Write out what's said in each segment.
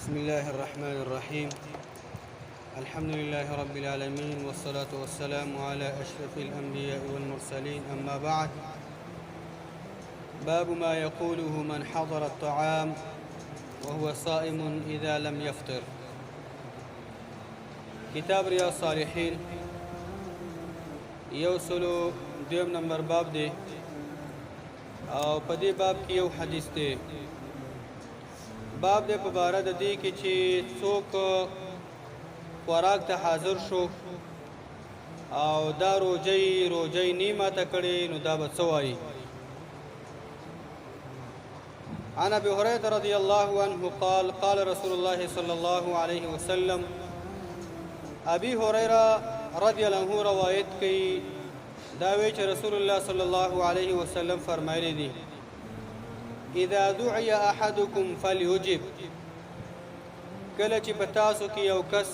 بسم الله الرحمن الرحيم. الحمد لله رب العالمين، والصلاة والسلام على أشرف الأنبياء والمرسلين، أما بعد. باب ما يقوله من حضر الطعام وهو صائم إذا لم يفطر. كتاب رياض الصالحين يوصلو دوم نمبر باب دی او په دې باب کې یو حدیث دی. باب د په باره د دې کې چې څوک خوراک ته حاضر شو او دا روجۍ نیمه ته کړې نو دا به څه وایي. عن ابي هريره رضي الله عنه قال قال رسول الله صلى الله عليه وسلم. ابي هريره رضي الله عنه روایت کوي دا وی چې رسول الله صلی الله علیه وسلم فرمایلی دي اذا دعي احدكم فليجب. کله چې په تاسو کې یو کس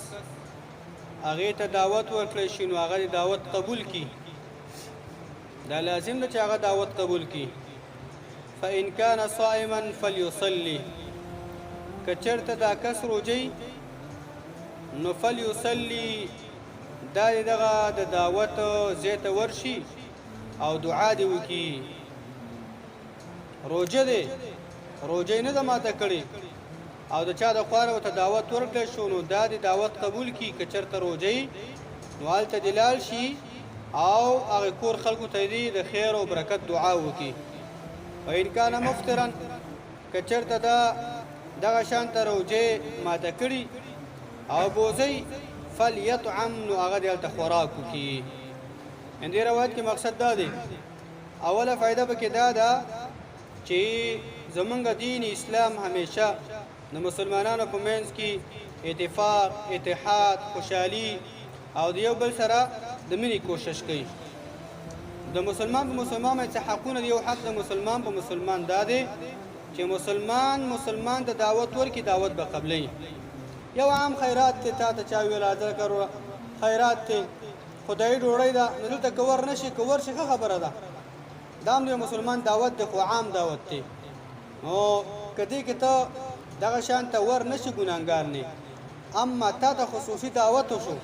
هغې ته دعوت ورکړی شي نو هغه دعوت قبول کړي. دا لازم ده چې هغه دعوت قبول کړي. فإن كان صائما فليصلي. که چېرته دا کس روجی نو فليصلي دا دغه د دعوت ځای ته ورشي او دعا دې وکړي. روجه دی، روجۍ نه ده ماته کړې او د چا د خواره ورته دعوت ورکړی شو نو دا د دعوت قبول کړي. که چېرته روجۍ نو هلته دې لاړ شي او هغې کور خلکو ته دې د خیر او برکت دعا وکړي. وإن كان مفطرا. که چېرته دغه شانته روجۍ ماته کړي او بوزۍ فلیطعم نو هغه دې هلته خوراک وکړي. دې روایت کې مقصد دا دی، اوله فایده پکې دا ده چې زمونږ دین اسلام همیشه د مسلمانانو په منځ کې اتفاق، اتحاد، خوشحالي او د یو بل سره د مینې کوشش کوي. د مسلمان په مسلمان څه حقونه دي. یو حق د مسلمان په مسلمان دا دی چې مسلمان ته دعوت ورکړي، دعوت به قبلوي. یو عام خیرات ته تا ته چا ویل حاضر کړو خیرات ته خدای ډوړی ده نو دلته که ور نشي که ورشي ښه خبره ده. دا هم د مسلمان دعوت دی خو عام دعوت دی. نو که دې کې ته دغه شان ته ور نشي ګناهګار نه. اما تا ته خصوصي دعوت وشو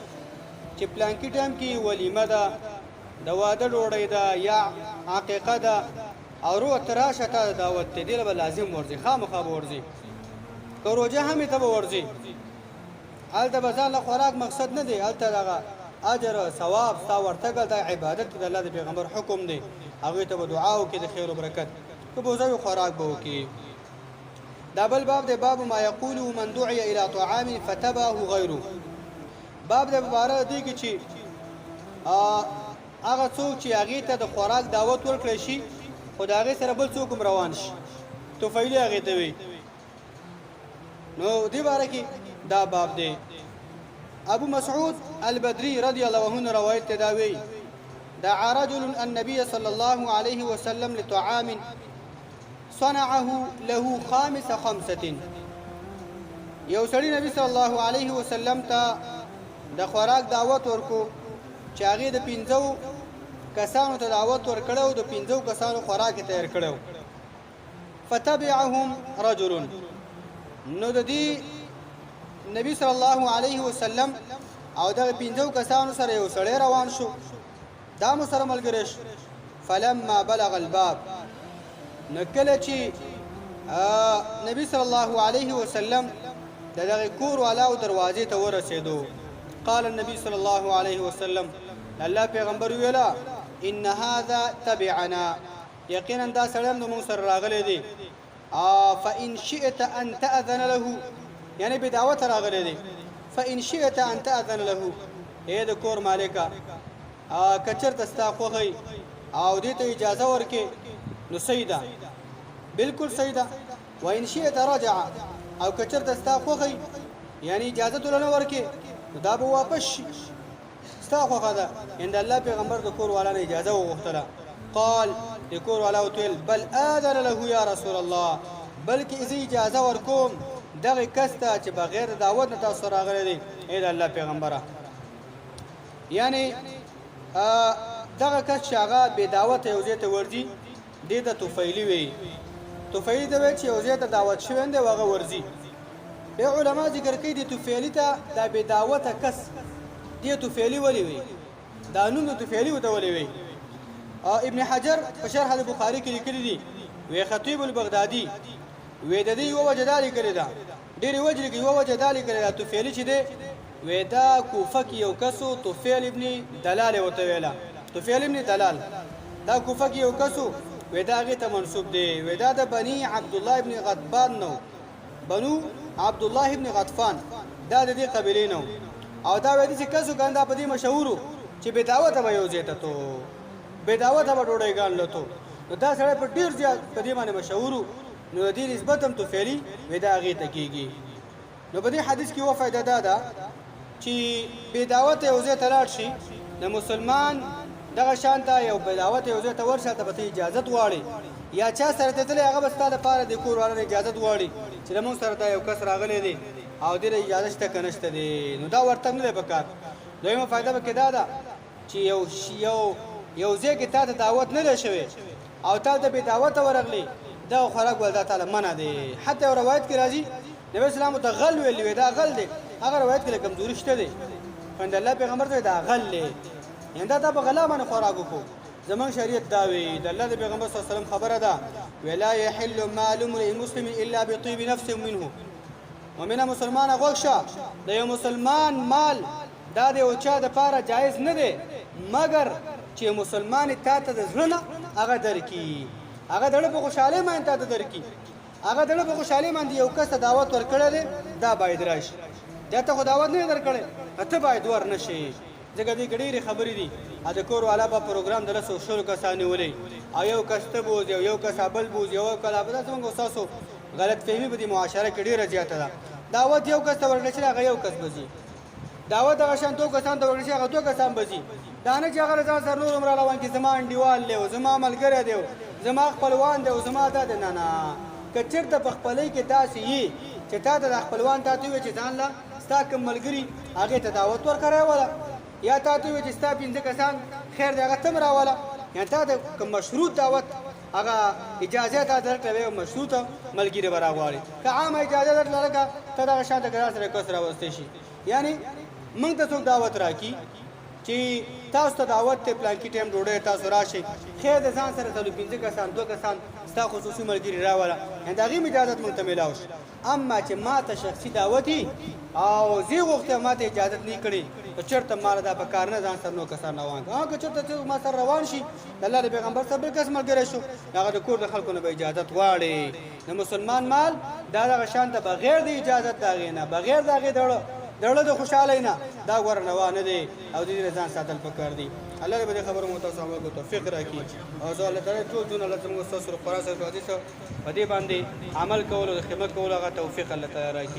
چې پلانکي ټایم کې ولیمه ده، د واده ډوړی ده یا عقیقه ده او روح ته راشه تا دعوت دی، دې به لازم ورځي، خامخا به ورځي. که روژه هم ته به ورځي هلته به ځان له خوراک مقصد نه دی، هلته دغه اجر او ثواب ستا ورتګ د عبادت د الله د پیغمبر حکم دی. هغوی ته به دعا وکړي د خیر و برکت، که بوزوي خوراک به وکړي. دا بل باب دی، باب ما یقوله من دعي الى طعام فتبعه غیره. باب د باره دی کې چې هغه څوک چې هغې ته د خوراک دعوت ورکړی شي خو د هغې سره بل څوک هم روان شي، طفیلي هغې ته وي، نو دې باره کې دا باب دی. ابو مسعود البدري رضي الله عنه روایت دا وی دعا رجل النبي صلى الله عليه وسلم لطعام صنعه له خامس خمسة. یو سړي نبی صلی الله علیه وسلم ته د خوراک دعوت ورکو چې هغې د 5 کسانو ته دعوت ورکړی د 5 کسانو خوراک یې تیار کړی. فتبعهم رجل. نو د دې نبی صلی الله علیه وسلم او دغه 5 کسانو سره یو سړی روان شو، دا مو سره ملګری شو. فلما بلغ الباب. نو کله چې نبی صلی الله علیه وسلم د دغه کور والاو دروازې ته ورسېدو قال النبي صلی الله علیه وسلم الله پیغمبر ویلا ان هذا تبعنا. یقینا دا سړی موږ سره راغلی دی. فإن شئت أن تأذن له. یعنی بدعوت راغلی دی. فإن شئت أن تأذن له. اے د کور مالکا که چېرته ستا خوښی او دې ته اجازه ورکې نو صحیح ده، بلکل صحیح ده. وإن شئت رجع. او که چېرته ستا خوښی یعنی اجازه ته نه ورکې نو دا به واپس شي، ستا خوښه ده. د الله پیغمبر د کور والا نه اجازه وغوښتله. قال د کور والا ورته ویل بل آذن له یا رسول الله. بلکې زه اجازه ورکوم دغه کس ته چې بغیر دعوت نه تاسو راغلی دی ای د الله پیغمبره. یعنی دغه کس چې هغه بې دعوته یو ځای ته ورځي دې ته طفیلي وایي. طفیلي ته وایي چې یو ځای ته دعوت شوی دی هغه ورځي. به علما ذکر کوي د توفیلی ته دا بې دعوته کس دې توفیلی ولې وي دا نوم د توفیلی ورته ولې وي ابن حجر په شرح د بخاري کې لیکلي دي وی خطیب البغدادي وی د دې یوه وجه دا لیکلې ده ډېرې وجې لیکي یوه وجه دا لیکلې ده توفیلي چې دی وی دا کوفه کې یو کس و طفیل ابن دلال یې ورته ویله طفیل ابن دلال دا کوفه کې یو کس و وی دا هغې ته منصوب دی وی دا د بني عبدالله ابن غطبان نه بنو عبدالله ابن غطفان دا د دې قبیلې نه او دا وی داسې کس و که دا په دې مشهور و چې بې دعوته به یو ځای ته تو بې دعوته به ډوډۍ لتو نو دا سړی په ډېر زیات په دې باندې مشهور و نو د دې نسبت هم توفیلي وی دا هغې ته کېږي نو په دې حدیث کې یوه فایده دا ده چې بې دعوته یو ځای ته لاړ شي د مسلمان دغه شان ته یو بې دعوته یو ځای ته ورشه ته به ته اجازت غواړې یا چا سره ته تللی هغه به ستا دپاره د کور والا نه اجازت غواړي چې زموږ سره دا یو کس راغلی دی او دې له اجازه شته که نشته دی نو دا ورته نه دی پکار دویمه فایده پکې دا ده چې یو ځای کې تا ته دعوت نه دی شوی او تا ته بې دعوته ورغلی دا خوراک ول دا تعالی منع دی حتی یو روایت کې راځي نبی اسلام ته غل ویلی وی دا غل دی هغه روایت کې کمزوري شته دی خو د الله پیغمبر ته دا غل دی یعنې دا تا په غلا باندې خوراک وکړو زمونږ شریعت دا وی د الله د پیغمبر صلی الله علیه وسلم خبره ده ولا یحل مال امرئ مسلم الا بطیب نفس منه مؤمنه مسلمانه غوږ شه د یو مسلمان مال دا د یو چا دپاره جایز نه دی مګر چې مسلمان تا ته د زړه نه هغه درکړي هغه دړه په خوشحالۍ باندې تا ته درکړي هغه دړه په خوشحالۍ باندې یو کس ته دعوت ورکړی دی دا باید راشي دا ته خو دعوت نه درکړی ته باید ور نه شي ځکه دې کې ډېرې خبرې دي د کور والا به پروګرام د لسو شلو کسان نیولی او یو کس ته بوځي او یو کس بل بوځي یو کله به داسې موږ ستاسو غلط فهمي په دې معاشره کې ډېره زیاته ده دعوت یو کس ته ورکړی شي هغه یو کس به ځي دعوت دغه شان دوه کسان ته ورکړی شي هغه دوه کسان به ځي دا نه چې هغه له ځان سره نور هم راروان کړي زما انډیوال دی او زما ملګری دی زما خپلوان دی او زما دا دی نه نه که چېرته په خپلۍ کې داسې یي چې تا ته د خپلوان تا ته ووایي چې ځان له ستا کوم ملګري هغې ته دعوت ورکړی وله یا تا ته ووایي چې ستا پنځه کسان خیر دی هغه ته م راوله یعنې تا ته کوم مشروط دعوت هغه اجازه تا درکړه وی او مشروطه ملګري به راغواړي که عامه اجازه درکړه لکه ته دغه شان ته که ځان سره کس راوستی شي یعنې موږ ته څوک دعوت راکړي چې تاسو ته دعوت ته پلانکي ټایم ډوډۍ تاسو راشئ خیر د ځان سره څلور پنځه کسان دوه کسان ستا خصوصي ملګري راوله یعنې د هغې م اجازت موږ ته میلاو شي اما چې ما ته شخصي دعوت وي او زه غوښتم ما ته اجازت نه کړي نو چېرته ما دا په کار نه ځان سره نور کسان روان کړه که چېرته څوک ما سره روان شي د الله د پیغمبر سره بل کس ملګری شو هغه د کور د خلکو نه به اجازت غواړي د مسلمان مال دا دغه شان ته بغیر د اجازت د هغې نه بغیر د هغې دړه د خوشحالۍ نه دا ګوره روا نه دی او د دې نه ځان ساتل پکار دي الله دې په دې خبرو مو تاسو عمل کو توفیق راکړي او زه الله تعالی ټول ژوند الله زموږ ستاسو لپاره په دې باندې عمل کولو د خدمت کولو هغه توفیق الله تعالی راکړي